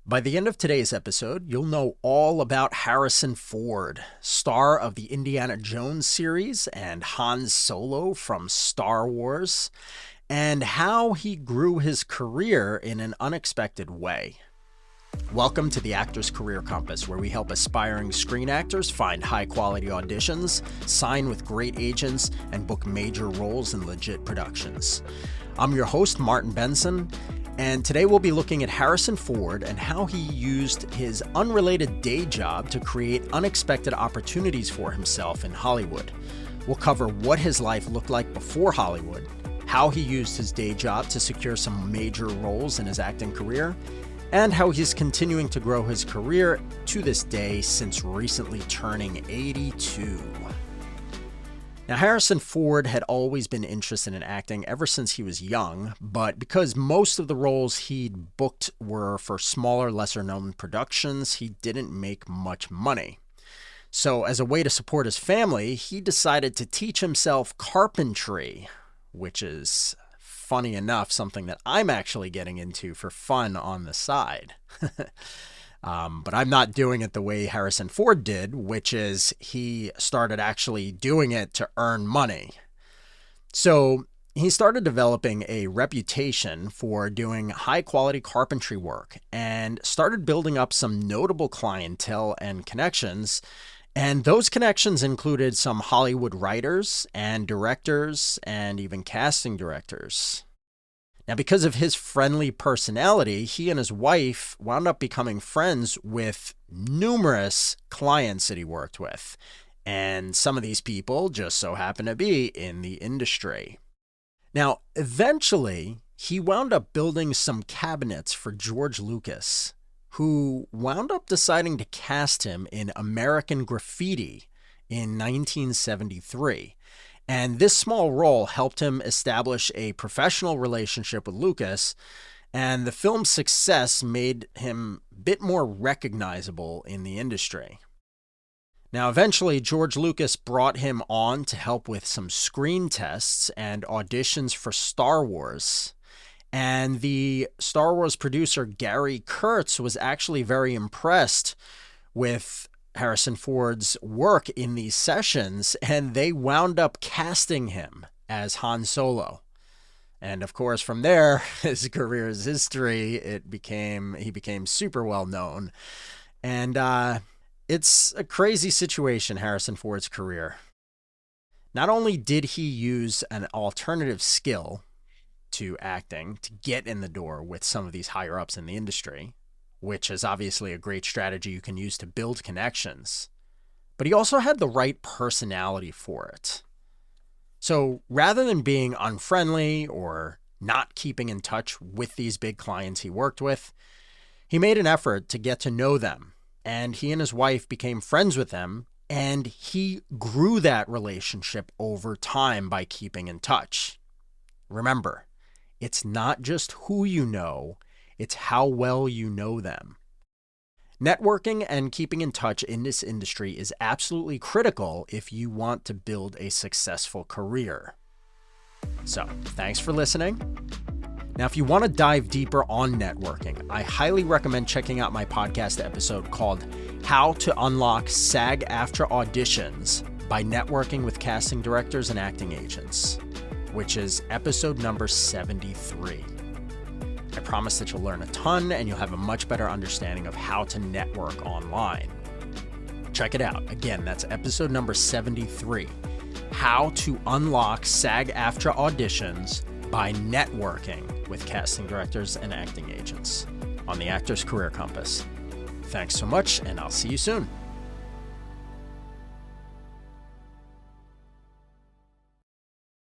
By the end of today's episode, you'll know all about Harrison Ford, star of the Indiana Jones series and Han Solo from Star Wars, and how he grew his career in an unexpected way. Welcome to the Actor's Career Compass, where we help aspiring screen actors find high-quality auditions, sign with great agents, and book major roles in legit productions. I'm your host, Martin Benson, and today we'll be looking at Harrison Ford and how he used his unrelated day job to create unexpected opportunities for himself in Hollywood. We'll cover what his life looked like before Hollywood, how he used his day job to secure some major roles in his acting career, and how he's continuing to grow his career to this day since recently turning 82. Now, Harrison Ford had always been interested in acting ever since he was young, but because most of the roles he'd booked were for smaller, lesser-known productions, he didn't make much money. So, as a way to support his family, he decided to teach himself carpentry, which is, funny enough, something that I'm actually getting into for fun on the side. But I'm not doing it the way Harrison Ford did, which is he started actually doing it to earn money. So he started developing a reputation for doing high-quality carpentry work and started building up some notable clientele and connections. And those connections included some Hollywood writers and directors and even casting directors. Now, because of his friendly personality, he and his wife wound up becoming friends with numerous clients that he worked with. And some of these people just so happen to be in the industry. Now, eventually, he wound up building some cabinets for George Lucas, who wound up deciding to cast him in American Graffiti in 1973. And this small role helped him establish a professional relationship with Lucas, and the film's success made him a bit more recognizable in the industry. Now, eventually, George Lucas brought him on to help with some screen tests and auditions for Star Wars. And the Star Wars producer Gary Kurtz was actually very impressed with Harrison Ford's work in these sessions, and they wound up casting him as Han Solo. And of course, from there, his career's history, he became super well known. And it's a crazy situation, Harrison Ford's career. Not only did he use an alternative skill to acting to get in the door with some of these higher ups in the industry, which is obviously a great strategy you can use to build connections, but he also had the right personality for it. So rather than being unfriendly or not keeping in touch with these big clients he worked with, he made an effort to get to know them, and he and his wife became friends with them, and he grew that relationship over time by keeping in touch. Remember, it's not just who you know, it's how well you know them. Networking and keeping in touch in this industry is absolutely critical if you want to build a successful career. So, thanks for listening. Now, if you want to dive deeper on networking, I highly recommend checking out my podcast episode called How to Unlock SAG-AFTRA Auditions by Networking with Casting Directors and Acting Agents, which is episode number 73. I promise that you'll learn a ton and you'll have a much better understanding of how to network online. Check it out. Again, that's episode number 73. How to Unlock SAG-AFTRA Auditions by Networking with Casting Directors and Acting Agents on the Actor's Career Compass. Thanks so much, and I'll see you soon.